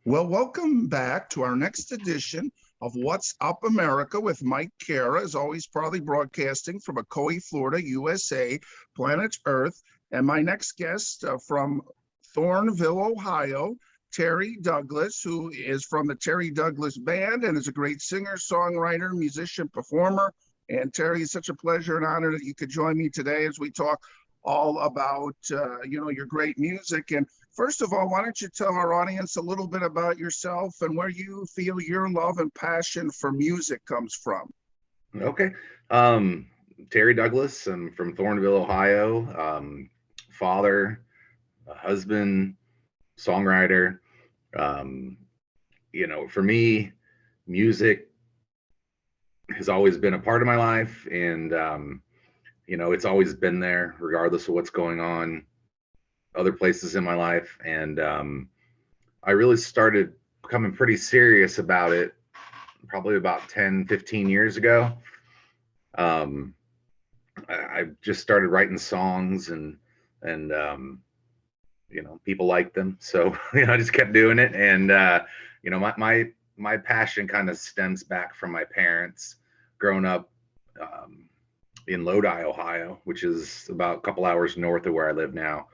Well, welcome back to our next edition of What's Up America with Mike Cara, as always, proudly broadcasting from Ocoee, Florida, USA, planet Earth. And my next guest from Thornville, Ohio, Terry Douglas, who is from the Terry Douglas Band and is a great singer, songwriter, musician, performer. And Terry, it's such a pleasure and honor that you could join me today as we talk all about, your great music. And first of all, why don't you tell our audience a little bit about yourself and where you feel your love and passion for music comes from? Okay. Terry Douglas. I'm from Thornville, Ohio. Father, a husband, songwriter. For me, music has always been a part of my life, and it's always been there, regardless of what's going on other places in my life. And I really started becoming pretty serious about it probably about 10, 15 years ago. I just started writing songs and people liked them. So, I just kept doing it. And, my passion kind of stems back from my parents growing up in Lodi, Ohio, which is about a couple hours north of where I live now.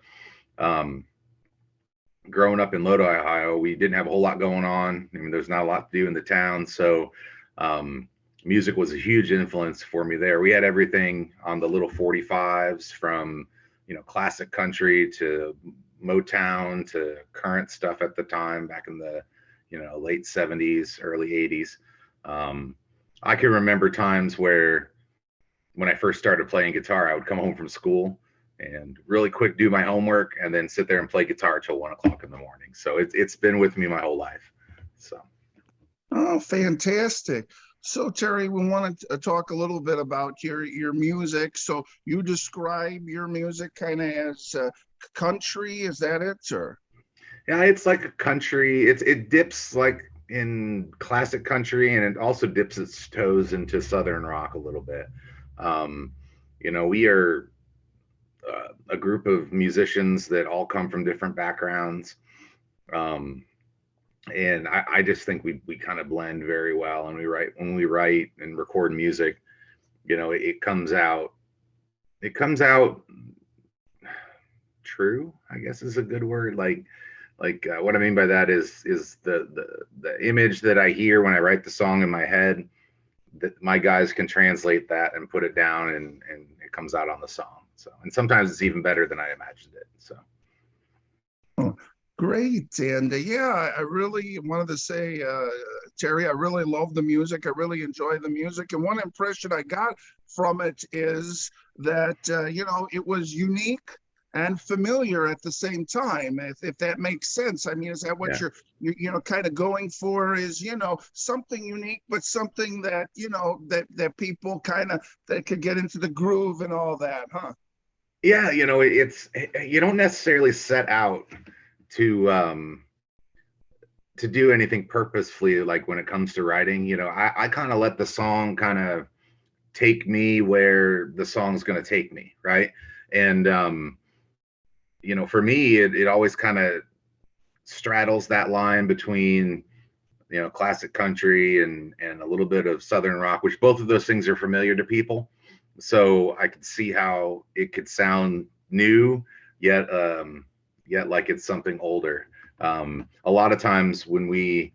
Growing up in Lodi, Ohio, we didn't have a whole lot going on. I mean, there's not a lot to do in the town. So music was a huge influence for me there. We had everything on the little 45s from, classic country to Motown to current stuff at the time back in the, late 70s, early 80s. I can remember times where when I first started playing guitar, I would come home from school and really quick do my homework and then sit there and play guitar till 1 o'clock in the morning. So it's been with me my whole life. So. Oh, fantastic. So Terry, we want to talk a little bit about your music. So you describe your music kind of as country, is that it, or? Yeah, it's like a country. It dips like in classic country, and it also dips its toes into southern rock a little bit. We are a group of musicians that all come from different backgrounds. And I just think we kind of blend very well. And when we write and record music, it comes out true, I guess is a good word. Like what I mean by that is the image that I hear when I write the song in my head, that my guys can translate that and put it down, and it comes out on the song. So, and sometimes it's even better than I imagined it. So. Oh, great. And I really wanted to say, Terry, I really love the music. I really enjoy the music. And one impression I got from it is that, it was unique and familiar at the same time, if that makes sense. I mean, is that what Yeah. you're kind of going for, is, something unique, but something that, that people kind of, that could get into the groove and all that, huh? Yeah, it's, you don't necessarily set out to do anything purposefully, like when it comes to writing. I kind of let the song kind of take me where the song's going to take me, right? And for me, it always kind of straddles that line between classic country and a little bit of southern rock, which both of those things are familiar to people. So I could see how it could sound new, yet like it's something older. A lot of times when we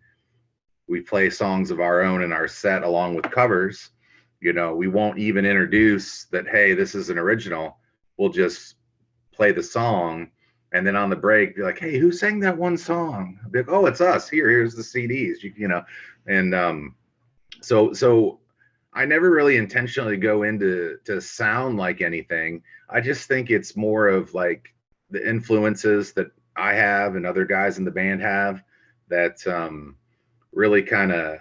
play songs of our own in our set along with covers, we won't even introduce that, hey, this is an original. We'll just play the song, and then on the break be like, hey, who sang that one song? I'll be like, oh, it's us. Here's the CDs. And so I never really intentionally go into to sound like anything. I just think it's more of like the influences that I have and other guys in the band have that really kind of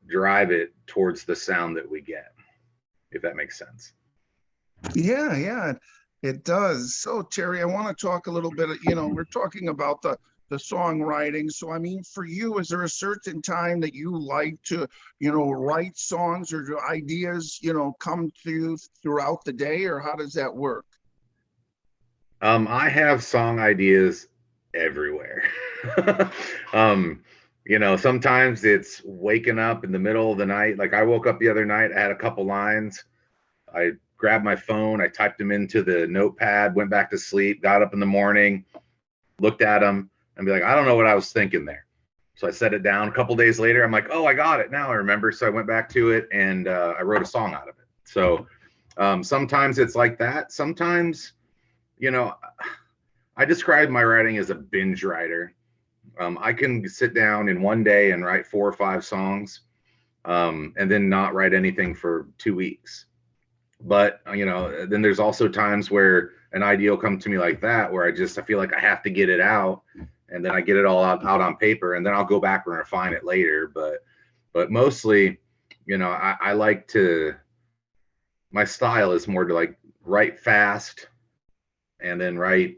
drive it towards the sound that we get, if that makes sense. Yeah, it does. So Terry, I want to talk a little bit, we're talking about the songwriting. So I mean, for you, is there a certain time that you like to, write songs, or do ideas, come to you throughout the day, or how does that work? I have song ideas everywhere. um You know, sometimes it's waking up in the middle of the night. Like I woke up the other night, I had a couple lines. I grabbed my phone, I typed them into the notepad, went back to sleep, got up in the morning, looked at them, and be like, I don't know what I was thinking there. So I set it down. A couple days later, I'm like, oh, I got it. Now I remember. So I went back to it and I wrote a song out of it. So sometimes it's like that. Sometimes, you know, I describe my writing as a binge writer. I can sit down in one day and write 4 or 5 songs, and then not write anything for 2 weeks. But you know, then there's also times where an idea will come to me like that, where I feel like I have to get it out, and then I get it all out on paper, and then I'll go back and refine it later. But mostly, you know, I like to. My style is more to like write fast, and then write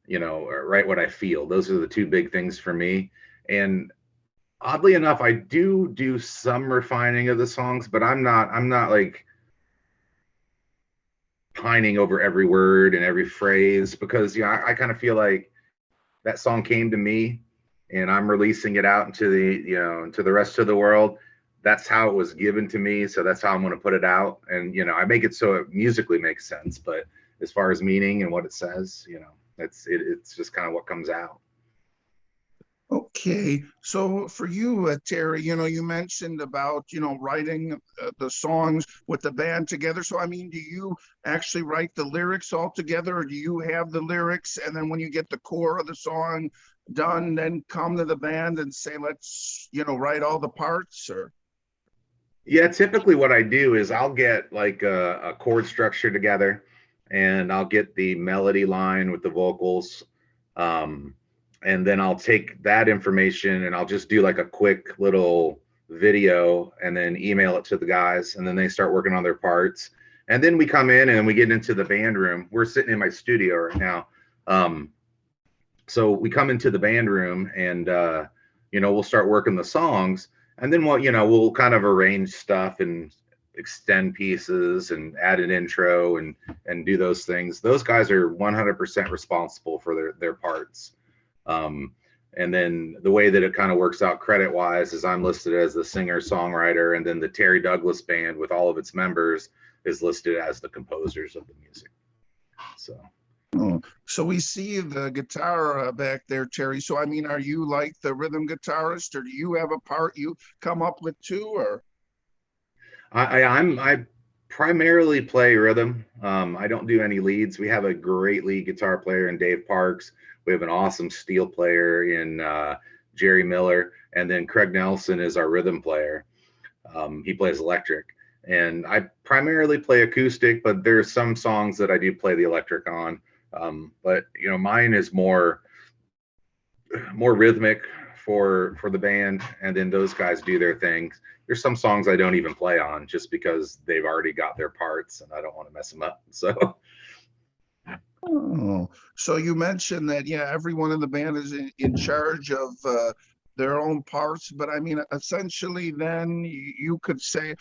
you know, write what I feel. Those are the two big things for me. And oddly enough, I do some refining of the songs, but I'm not like pining over every word and every phrase, because you know, I kind of feel like that song came to me and I'm releasing it out into the, you know, into the rest of the world. That's how it was given to me, so that's how I'm going to put it out. And you know, I make it so it musically makes sense, but as far as meaning and what it says, you know, it's just kind of what comes out. Okay, so for you, Terry, you know, you mentioned about, you know, writing the songs with the band together. So, I mean, do you actually write the lyrics all together, or do you have the lyrics and then when you get the core of the song done, then come to the band and say, let's, you know, write all the parts? Or Yeah, typically what I do is I'll get like a chord structure together, and I'll get the melody line with the vocals. Um, and then I'll take that information and I'll just do like a quick little video and then email it to the guys, and then they start working on their parts. And then we come in and we get into the band room. We're sitting in my studio right now. Um, so we come into the band room and you know, we'll start working the songs, and then we'll, you know, we'll kind of arrange stuff and extend pieces and add an intro and do those things. Those guys are 100% responsible for their parts. um, and then the way that it kind of works out credit wise is I'm listed as the singer songwriter, and then the Terry Douglas band with all of its members is listed as the composers of the music. So oh, so we see the guitar back there, Terry. So, I mean, are you like the rhythm guitarist, or do you have a part you come up with too, or? I primarily play rhythm. I don't do any leads. We have a great lead guitar player in Dave Parks. We have an awesome steel player in Jerry Miller, and then Craig Nelson is our rhythm player. He plays electric, and I primarily play acoustic, but there's some songs that I do play the electric on. But you know, mine is more rhythmic for the band, and then those guys do their things. There's some songs I don't even play on just because they've already got their parts and I don't want to mess them up. So Oh, so you mentioned that, yeah, everyone in the band is in charge of their own parts, but I mean, essentially, then you could say,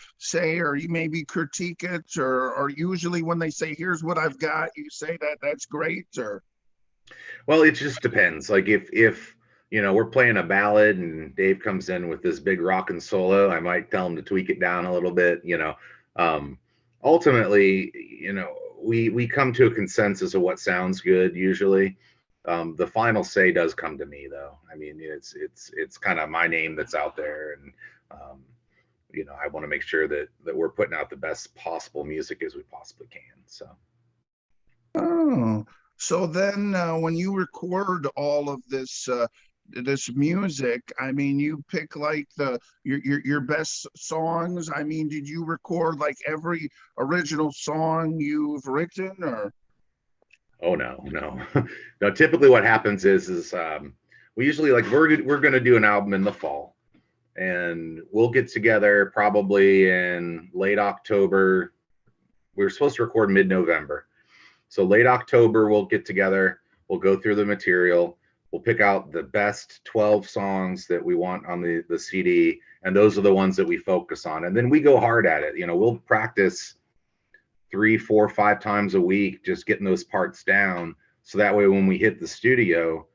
or you maybe critique it, or usually when they say, "Here's what I've got," you say that that's great, or well, it just depends. Like if you know, we're playing a ballad and Dave comes in with this big rock and solo, I might tell him to tweak it down a little bit, you know. um Ultimately, you know, we come to a consensus of what sounds good usually. The final say does come to me though. I mean, it's kind of my name that's out there, and um you know, I want to make sure that we're putting out the best possible music as we possibly can. So oh, so then when you record all of this music, I mean, you pick like your best songs. I mean, did you record like every original song you've written, or? oh no, no. No, typically what happens is we usually, like, we're going to do an album in the fall, and we'll get together probably in late October. We were supposed to record mid-November. So late October, we'll get together, we'll go through the material, we'll pick out the best 12 songs that we want on the CD, and those are the ones that we focus on. And then we go hard at it. You know, we'll practice 3, 4, 5 times a week, just getting those parts down. So that way, when we hit the studio,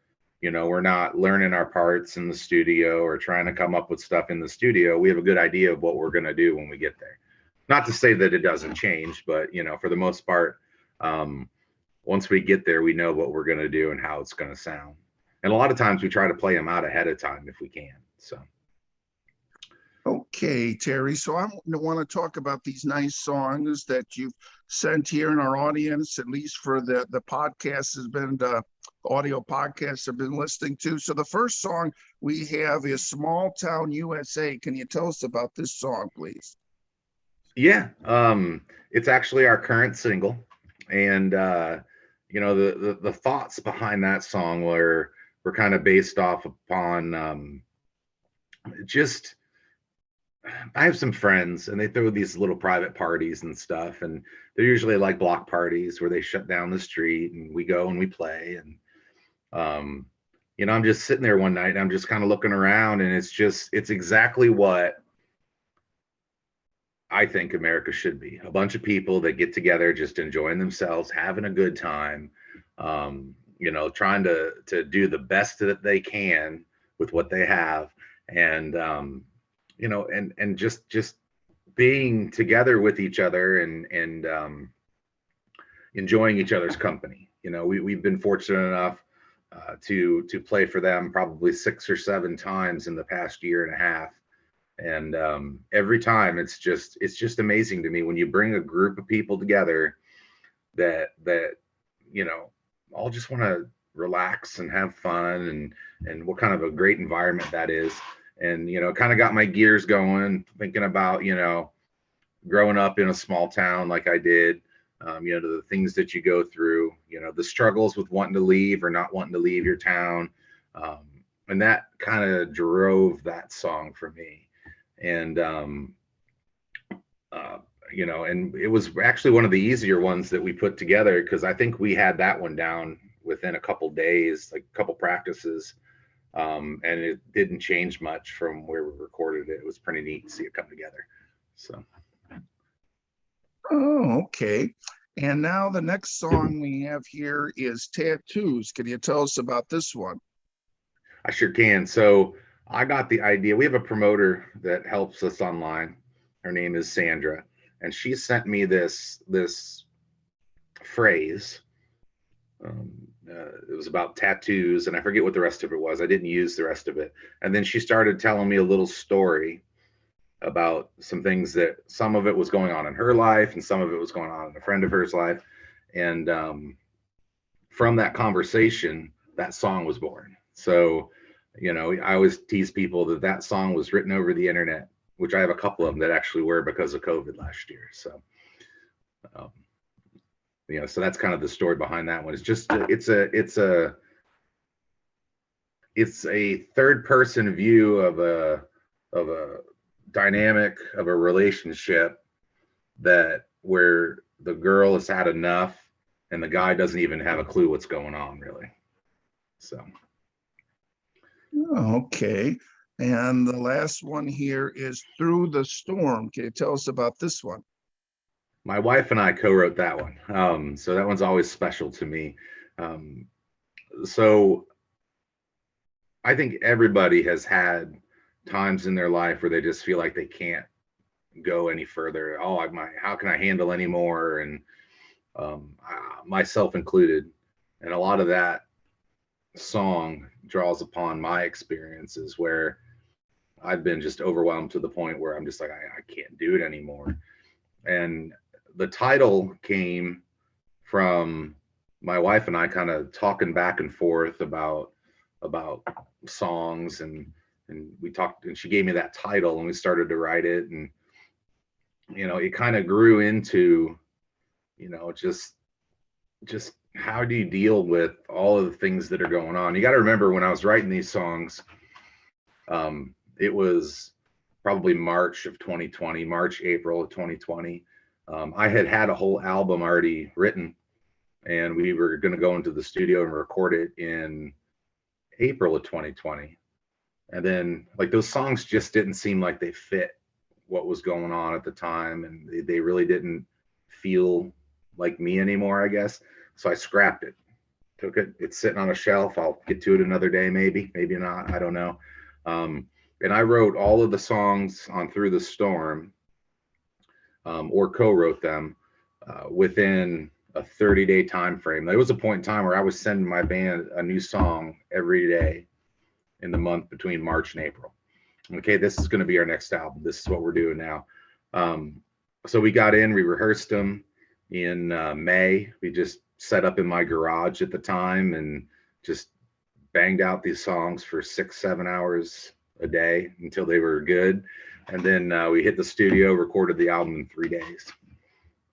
You know, we're not learning our parts in the studio or trying to come up with stuff in the studio. We have a good idea of what we're going to do when we get there. Not to say that it doesn't change, but you know, for the most part, once we get there, we know what we're going to do and how it's going to sound. And a lot of times we try to play them out ahead of time if we can. So. Okay, Terry. So I want to talk about these nice songs that you've sent here in our audience, at least for the podcast has been the audio podcasts have been listening to. So the first song we have is Small Town USA. Can you tell us about this song, please? Yeah, it's actually our current single, and you know, the thoughts behind that song were kind of based off upon just I have some friends and they throw these little private parties and stuff, and they're usually like block parties where they shut down the street and we go and we play. And you know, I'm just sitting there one night and I'm just kind of looking around, and it's exactly what I think America should be. A bunch of people that get together, just enjoying themselves, having a good time, you know, trying to do the best that they can with what they have. And you know, and just being together with each other and enjoying each other's company. You know, we've been fortunate enough to play for them probably 6 or 7 times in the past year and a half. And every time it's just amazing to me when you bring a group of people together that you know all just want to relax and have fun, and what kind of a great environment that is. And you know, kind of got my gears going thinking about, you know, growing up in a small town like I did. You know, the things that you go through, you know, the struggles with wanting to leave or not wanting to leave your town, and that kind of drove that song for me. And you know, and it was actually one of the easier ones that we put together, because I think we had that one down within a couple days, like a couple practices, and it didn't change much from where we recorded it. It was pretty neat to see it come together. So. Oh, okay. And now the next song we have here is Tattoos. Can you tell us about this one? I sure can. So I got the idea. We have a promoter that helps us online. Her name is Sandra, and she sent me this phrase. It was about tattoos, and I forget what the rest of it was. I didn't use the rest of it. And then she started telling me a little story about some things, that some of it was going on in her life and some of it was going on in a friend of hers life. And from that conversation, that song was born. So, you know, I always tease people that song was written over the internet, which I have a couple of them that actually were because of COVID last year. So, you know, so that's kind of the story behind that one. It's just, it's a third person view of a dynamic of a relationship that where the girl has had enough and the guy doesn't even have a clue what's going on, really. So. Okay. And the last one here is Through the Storm. Can you tell us about this one? My wife and I co-wrote that one. So that one's always special to me. So I think everybody has had times in their life where they just feel like they can't go any further. Oh, how can I handle any more? And myself included. And a lot of that song draws upon my experiences where I've been just overwhelmed to the point where I'm just like, I can't do it anymore. And the title came from my wife and I kind of talking back and forth about songs, and we talked, and she gave me that title and we started to write it. And you know, it kind of grew into, you know, just how do you deal with all of the things that are going on? You got to remember, when I was writing these songs, it was probably March of 2020, April of 2020. I had a whole album already written, and we were going to go into the studio and record it in April of 2020. And then like those songs just didn't seem like they fit what was going on at the time, and they really didn't feel like me anymore, I guess. So I scrapped it. took it. It's sitting on a shelf. I'll get to it another day, maybe not. I don't know. And I wrote all of the songs on Through the Storm, or co-wrote them within a 30-day time frame. There was a point in time where I was sending my band a new song every day in the month between March and April. Okay, this is going to be our next album. This is what we're doing now. So we got in, we rehearsed them in May. We just set up in my garage at the time and just banged out these songs for 6-7 hours a day until they were good. And then we hit the studio, recorded the album in 3 days.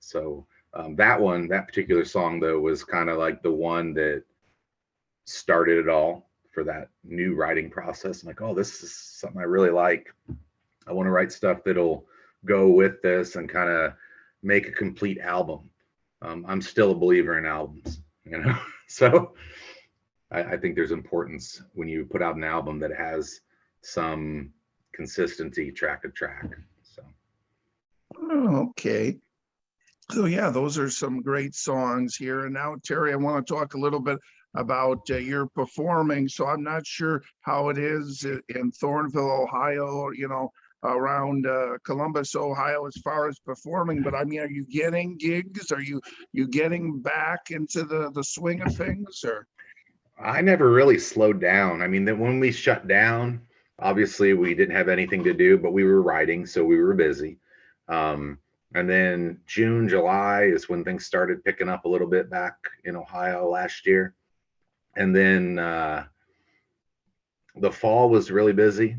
So that particular song, though, was kind of like the one that started it all for that new writing process. I'm like, oh, this is something I really like. I want to write stuff that'll go with this and kind of make a complete album. I'm still a believer in albums, you know. So I think there's importance when you put out an album that has some consistency track to track. So okay. So yeah, those are some great songs here. And now, Terry, I want to talk a little bit about your performing. So I'm not sure how it is in Thornville, Ohio, you know, around Columbus, Ohio, as far as performing. But I mean, are you getting gigs? Are you getting back into the swing of things? Or I never really slowed down. I mean, that when we shut down, obviously we didn't have anything to do, but we were writing, so we were busy. And then June, July is when things started picking up a little bit back in Ohio last year. And then the fall was really busy.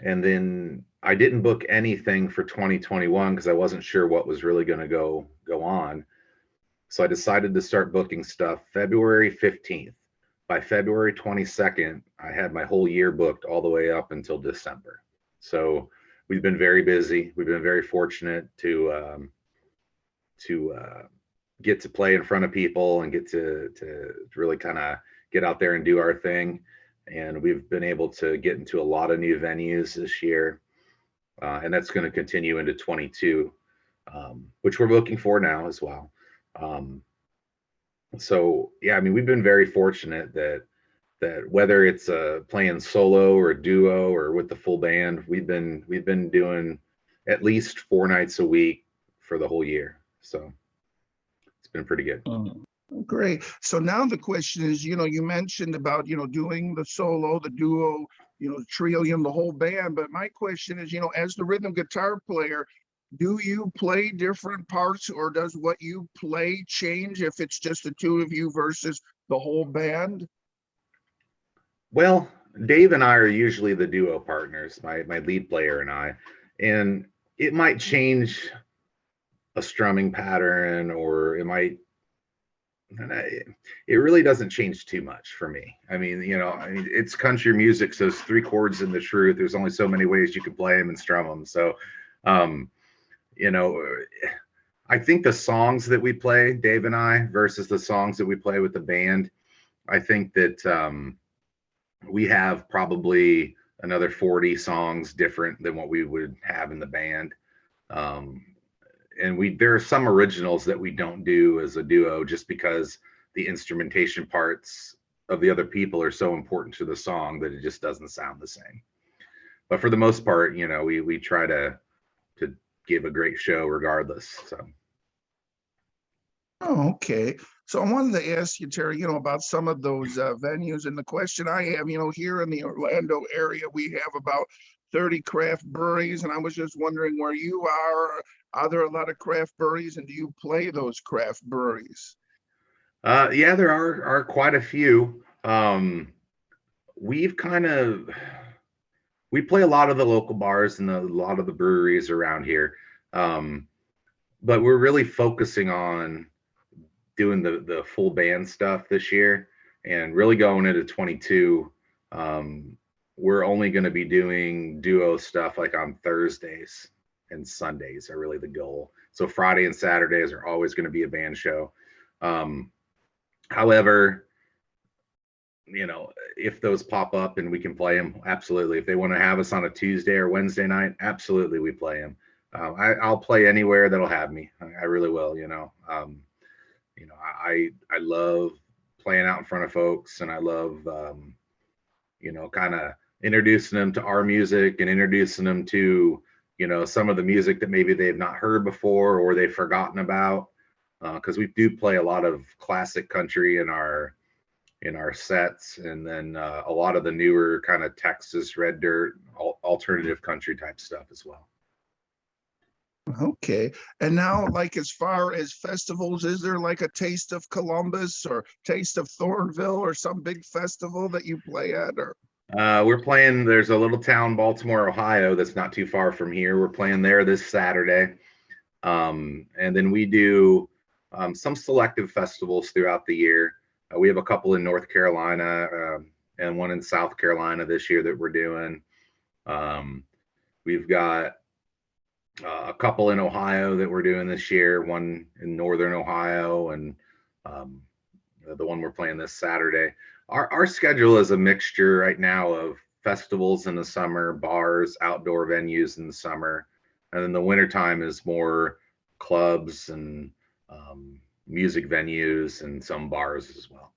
And then I didn't book anything for 2021 because I wasn't sure what was really going to go on. So I decided to start booking stuff February 15th. By February 22nd, I had my whole year booked all the way up until December. So we've been very busy. We've been very fortunate to get to play in front of people and get to really kind of get out there and do our thing. And we've been able to get into a lot of new venues this year. And that's going to continue into 22, which we're looking for now as well. So yeah, I mean, we've been very fortunate that whether it's playing solo or duo or with the full band, we've been doing at least 4 nights a week for the whole year. So it's been pretty good. Great. So now the question is, you know, you mentioned about, you know, doing the solo, the duo, you know, the trio, you know, the whole band. But my question is, you know, as the rhythm guitar player, do you play different parts, or does what you play change if it's just the two of you versus the whole band? Well, Dave and I are usually the duo partners, my lead player and I, and it might change a strumming pattern, or it really doesn't change too much for me. I mean, you know, it's country music, so it's 3 chords in the truth. There's only so many ways you can play them and strum them. So, you know, I think the songs that we play, Dave and I, versus the songs that we play with the band, I think that we have probably another 40 songs different than what we would have in the band. And there are some originals that we don't do as a duo just because the instrumentation parts of the other people are so important to the song that it just doesn't sound the same. But for the most part, you know, we try to give a great show regardless. So. Oh, okay. So I wanted to ask you, Terry, you know, about some of those venues. And the question I have, you know, here in the Orlando area, we have about 30 craft breweries. And I was just wondering where you are there a lot of craft breweries, and do you play those craft breweries? Yeah, there are quite a few. We play a lot of the local bars and a lot of the breweries around here. But we're really focusing on doing the full band stuff this year, and really going into 22. We're only going to be doing duo stuff like on Thursdays and Sundays are really the goal. So Friday and Saturdays are always going to be a band show. However, you know, if those pop up and we can play them, absolutely. If they want to have us on a Tuesday or Wednesday night, absolutely, we play them. I'll play anywhere that'll have me. I really will. You know, I love playing out in front of folks, and I love, kind of introducing them to our music and introducing them to, some of the music that maybe they've not heard before or they've forgotten about. Because we do play a lot of classic country in our sets, and then a lot of the newer kind of Texas red dirt alternative country type stuff as well. Okay. And now, like, as far as festivals, is there like a Taste of Columbus or Taste of Thornville or some big festival that you play at? Or We're playing, there's a little town, Baltimore, Ohio, that's not too far from here. We're playing there this Saturday. And then we do some selective festivals throughout the year. We have a couple in North Carolina and one in South Carolina this year that we're doing. We've got a couple in Ohio that we're doing this year, one in Northern Ohio, and the one we're playing this Saturday. Our schedule is a mixture right now of festivals in the summer, bars, outdoor venues in the summer, and then the wintertime is more clubs and music venues and some bars as well.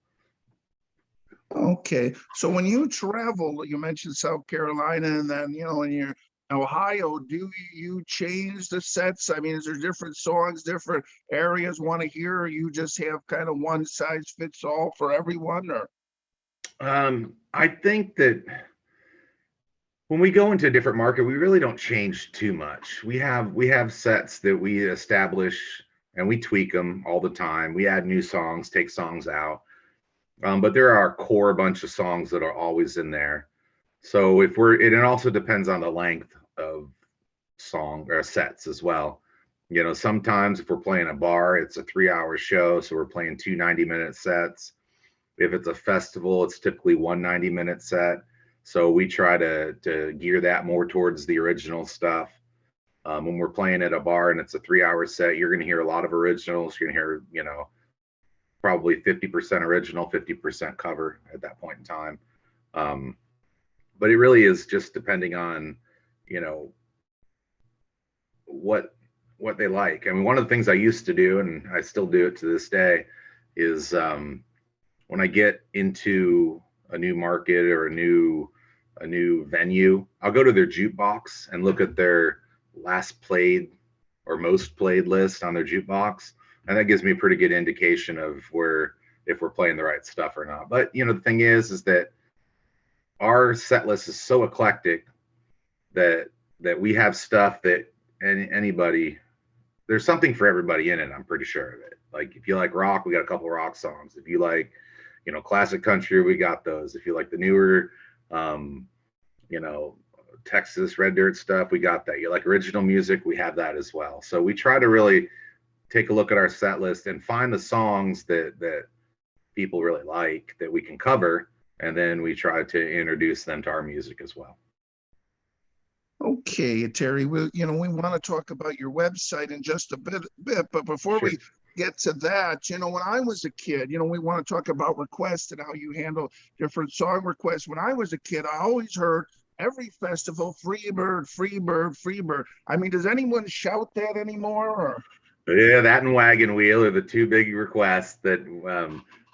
okay. So when you travel, you mentioned South Carolina, and then, in your Ohio, do you change the sets? I mean, is there different songs, different areas want to hear, or you just have kind of one size fits all for everyone? Or I think that when we go into a different market, we really don't change too much. We have sets that we establish and we tweak them all the time. We add new songs, take songs out. But there are a core bunch of songs that are always in there. So it also depends on the length of song or sets as well. Sometimes if we're playing a bar, it's a 3-hour show, so we're playing 2 90-minute sets. If it's a festival, it's typically 1 90-minute set. So we try to gear that more towards the original stuff. When we're playing at a bar and it's a 3-hour set, you're going to hear a lot of originals. You're going to hear, probably 50% original, 50% cover at that point in time. But it really is just depending on, what they like. I mean, one of the things I used to do, and I still do it to this day, is when I get into a new market or a new venue, I'll go to their jukebox and look at their last played or most played list on their jukebox, and that gives me a pretty good indication of if we're playing the right stuff or not. But the thing is that our set list is so eclectic that we have stuff that anybody, there's something for everybody in it. I'm pretty sure of it. Like, if you like rock, we got a couple of rock songs. If you like classic country, we got those. If you like the newer Texas red dirt stuff, we got that. You like original music, we have that as well. So we try to really take a look at our set list and find the songs that people really like that we can cover, and then we try to introduce them to our music as well. okay, Terry, we want to talk about your website in just a bit, but before Sure. we get to that, when I was a kid, we want to talk about requests and how you handle different song requests. When I was a kid, I always heard every festival, free bird, free bird, free bird. I mean, does anyone shout that anymore? Or Yeah, that and Wagon Wheel are the two big requests that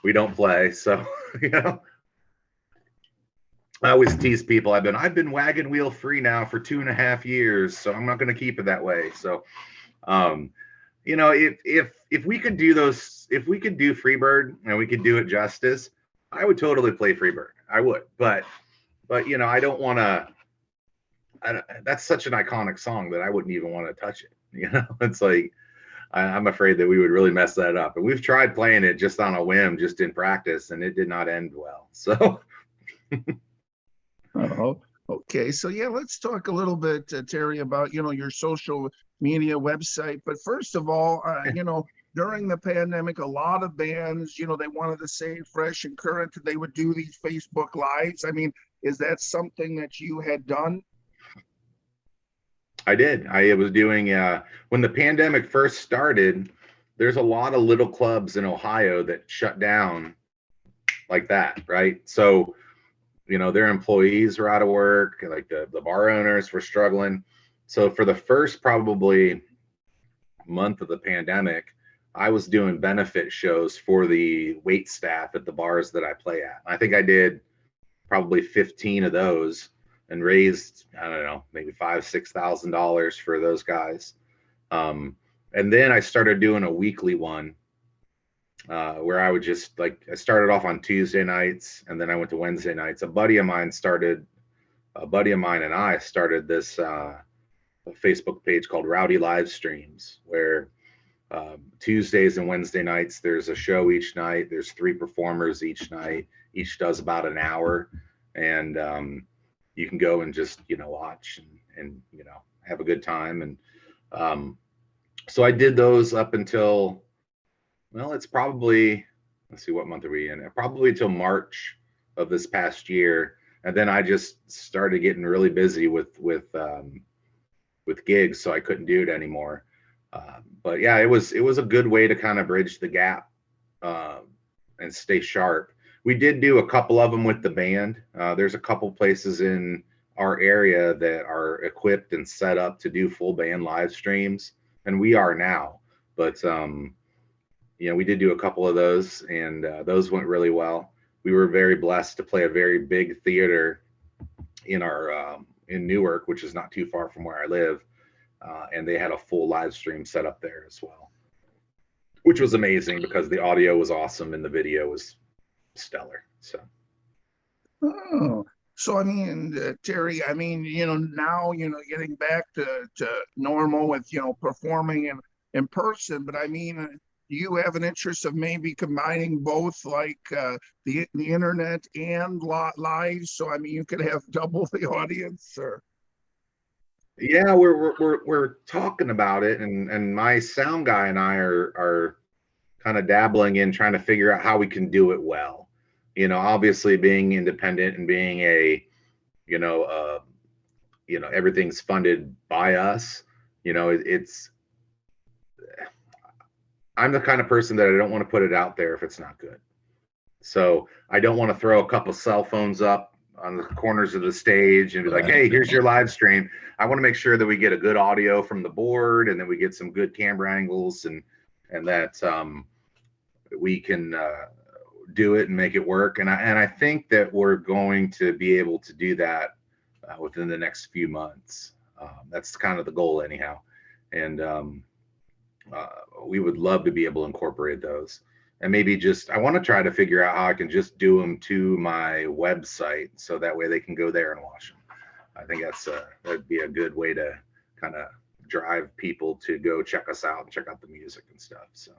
we don't play. So, I always tease people. I've been Wagon Wheel free now for 2.5 years, so I'm not going to keep it that way. So, if we could do if we could do Freebird and we could do it justice, I would totally play Freebird. I would, but I don't want to. That's such an iconic song that I wouldn't even want to touch it. It's like I'm afraid that we would really mess that up. And we've tried playing it just on a whim, just in practice, and it did not end well. So. oh, okay. So yeah, let's talk a little bit, Terry, about your social media website. But first of all, during the pandemic, a lot of bands, they wanted to stay fresh and current. They would do these Facebook Lives. I mean, is that something that you had done? I did. I was doing when the pandemic first started. There's a lot of little clubs in Ohio that shut down like that, right? So, their employees were out of work, like the bar owners were struggling. So for the first probably month of the pandemic, I was doing benefit shows for the wait staff at the bars that I play at. I think I did probably 15 of those and raised, I don't know, maybe $5,000-6,000 for those guys. And then I started doing a weekly one where I would just like, I started off on Tuesday nights and then I went to Wednesday nights. A buddy of mine and I started this Facebook page called Rowdy Livestreams, where Tuesdays and Wednesday nights, there's a show each night. There's 3 performers each night. Each does about an hour. And you can go and just, watch and have a good time. And so I did those up until, well, it's probably, let's see, what month are we in? Probably till March of this past year. And then I just started getting really busy with gigs, so I couldn't do it anymore. But yeah, it was a good way to kind of bridge the gap and stay sharp. We did do a couple of them with the band. There's a couple places in our area that are equipped and set up to do full band live streams, and we are now. But we did do a couple of those, and those went really well. We were very blessed to play a very big theater in our in Newark, which is not too far from where I live, and they had a full live stream set up there as well, which was amazing because the audio was awesome and the video was stellar. So so I mean, Terry, I mean, now, getting back to normal with, performing in person, but I mean, do you have an interest of maybe combining both, like the internet and live? So I mean, you could have double the audience, or yeah, we're talking about it, and my sound guy and I are kind of dabbling in trying to figure out how we can do it well. Obviously being independent and being everything's funded by us. I'm the kind of person that I don't want to put it out there if it's not good. So I don't want to throw a couple cell phones up on the corners of the stage and be like, hey, here's your live stream. I want to make sure that we get a good audio from the board, and then we get some good camera angles, and that we can do it and make it work. And I think that we're going to be able to do that within the next few months. That's kind of the goal anyhow. And we would love to be able to incorporate those. And maybe I want to try to figure out how I can just do them to my website, so that way they can go there and watch them. I think that'd be a good way to kind of drive people to go check us out and check out the music and stuff. So.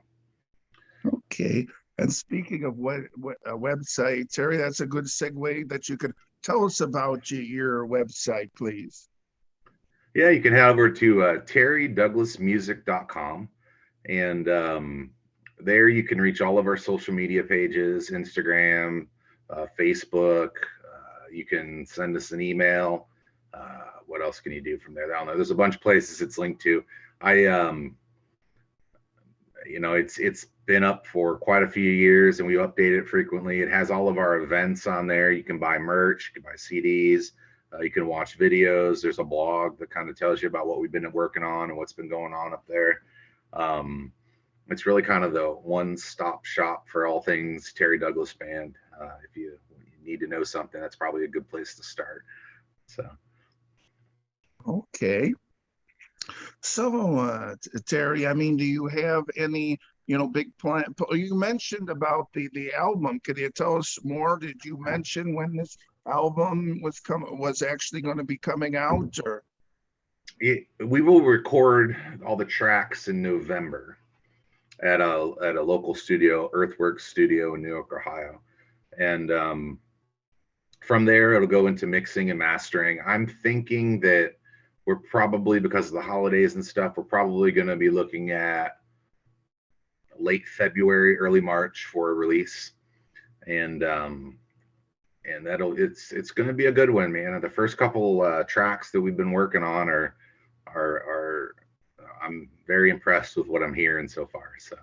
Okay. And speaking of what a website, Terry, that's a good segue that you could tell us about your website, please. Yeah, you can head over to terrydouglasmusic.com, and there you can reach all of our social media pages, Instagram, Facebook. You can send us an email. What else can you do from there? I don't know. There's a bunch of places it's linked to. It's been up for quite a few years, and we update it frequently. It has all of our events on there. You can buy merch, you can buy CDs, you can watch videos. There's a blog that kind of tells you about what we've been working on and what's been going on up there. It's really kind of the one-stop shop for all things Terry Douglas Band. If you need to know something, that's probably a good place to start. So. Okay. So, Terry, I mean, do you have any, big plan? You mentioned about the album. Could you tell us more? Did you mention when this album was actually going to be coming out, or? We will record all the tracks in November at a local studio, Earthworks Studio in Newark, Ohio, and from there it'll go into mixing and mastering. I'm thinking that we're probably, because of the holidays and stuff, we're probably going to be looking at late February, early March for a release, and it's going to be a good one, man. The first couple tracks that we've been working on are I'm very impressed with what I'm hearing so far. So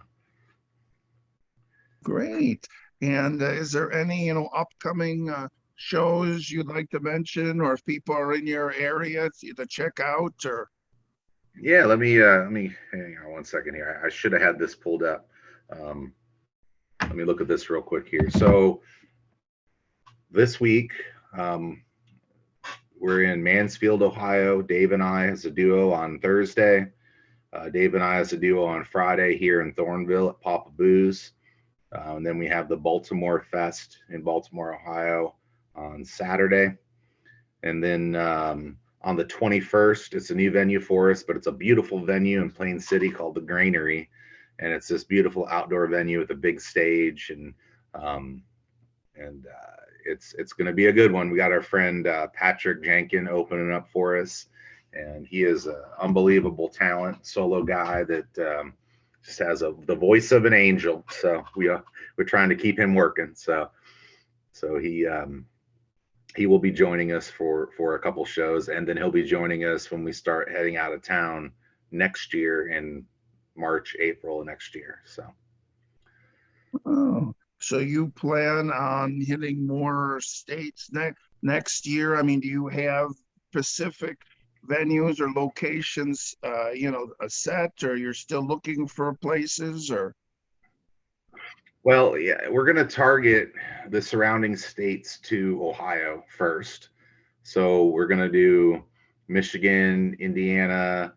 great. And is there any upcoming shows you'd like to mention, or if people are in your area to check out, or? Yeah, let me hang on one second here. I should have had this pulled up. Um, let me look at this real quick here. So this week, um, we're in Mansfield, Ohio. Dave and I as a duo on Thursday. Dave and I as a duo on Friday here in Thornville at Papa Boo's. And then we have the Baltimore Fest in Baltimore, Ohio on Saturday. And then on the 21st, it's a new venue for us, but it's a beautiful venue in Plain City called the Granary. And it's this beautiful outdoor venue with a big stage. Um, and it's going to be a good one. We got our friend Patrick Jenkin opening up for us. And he is an unbelievable talent, solo guy that just has the voice of an angel. So we're trying to keep him working. So he will be joining us for a couple shows, and then he'll be joining us when we start heading out of town next year in March, April next year. So Oh, so you plan on hitting more states next year? I mean, do you have specific venues or locations, a set, or you're still looking for places, or? well, yeah, we're going to target the surrounding states to Ohio first. So we're going to do Michigan, Indiana,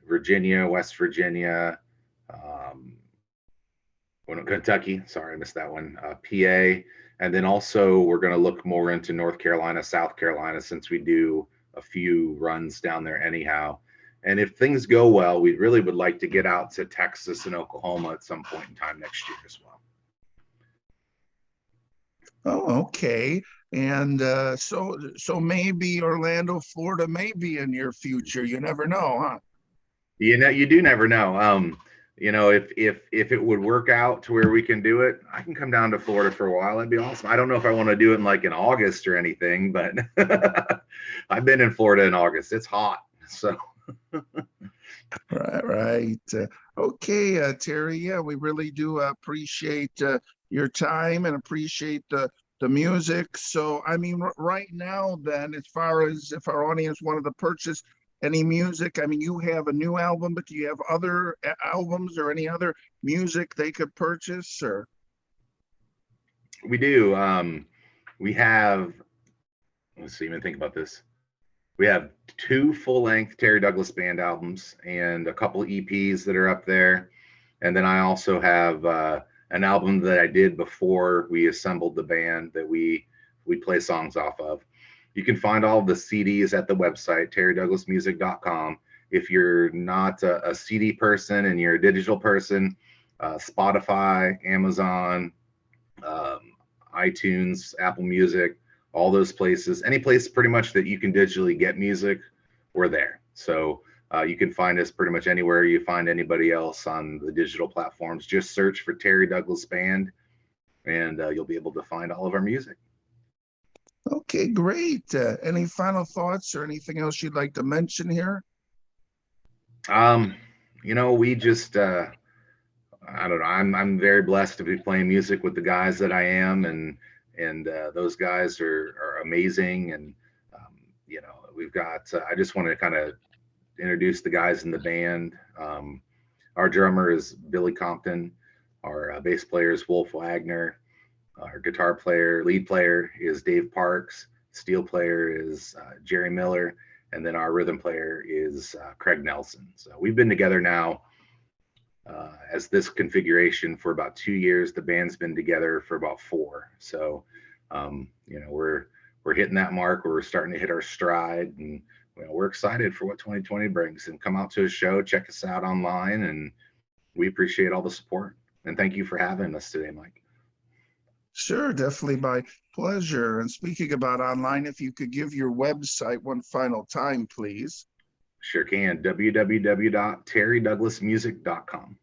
Virginia, West Virginia, um, Kentucky. Sorry, I missed that one. PA, and then also we're going to look more into North Carolina, South Carolina, since we do a few runs down there anyhow. And if things go well, we really would like to get out to Texas and Oklahoma at some point in time next year as well. Oh, okay. And so maybe Orlando, Florida, may be in your future. You never know, huh? You do never know. If it would work out to where we can do it, I can come down to Florida for a while. That'd be awesome. I don't know if I want to do it in August or anything, but I've been in Florida in August. It's hot. So Right, right. Okay, Terry. Yeah, we really do appreciate your time and appreciate the music. So, I mean, right now, then, as far as if our audience wanted to purchase any music, I mean, you have a new album, but do you have other albums or any other music they could purchase? Or we do. We have, let's see, even think about this. We have two full-length Terry Douglas Band albums and a couple EPs that are up there. And then I also have an album that I did before we assembled the band that we play songs off of. You can find all the CDs at the website, terrydouglasmusic.com. If you're not a CD person and you're a digital person, Spotify, Amazon, um, iTunes, Apple Music, all those places, any place pretty much that you can digitally get music, we're there. So you can find us pretty much anywhere you find anybody else on the digital platforms. Just search for Terry Douglas Band, and you'll be able to find all of our music. okay, great. Any final thoughts or anything else you'd like to mention here? We just I don't know. I'm very blessed to be playing music with the guys that I am, and those guys are amazing. And we've got. I just want to kind of introduce the guys in the band. Our drummer is Billy Compton. Our bass player is Wolf Wagner. Our guitar player, lead player is Dave Parks. Steel player is Jerry Miller. And then our rhythm player is Craig Nelson. So we've been together now as this configuration for about 2 years. The band's been together for about 4. So, we're hitting that mark where we're starting to hit our stride, and we're excited for what 2020 brings. And come out to a show, check us out online, and we appreciate all the support. And thank you for having us today, Mike. Sure, definitely my pleasure. And speaking about online, if you could give your website one final time, please. Sure can. www.terrydouglasmusic.com.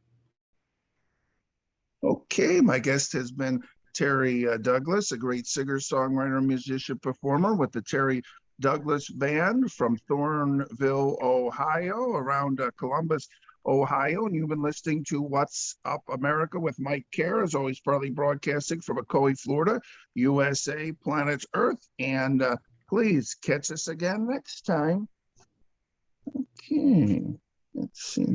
Okay, my guest has been Terry Douglas, a great singer, songwriter, musician, performer with the Terry Douglas Band from Thornville, Ohio, around Columbus, Ohio. And you've been listening to What's Up America with Mike Kerr, as always, proudly broadcasting from Ocoee, Florida, USA, planet Earth. And please catch us again next time. Okay, let's see.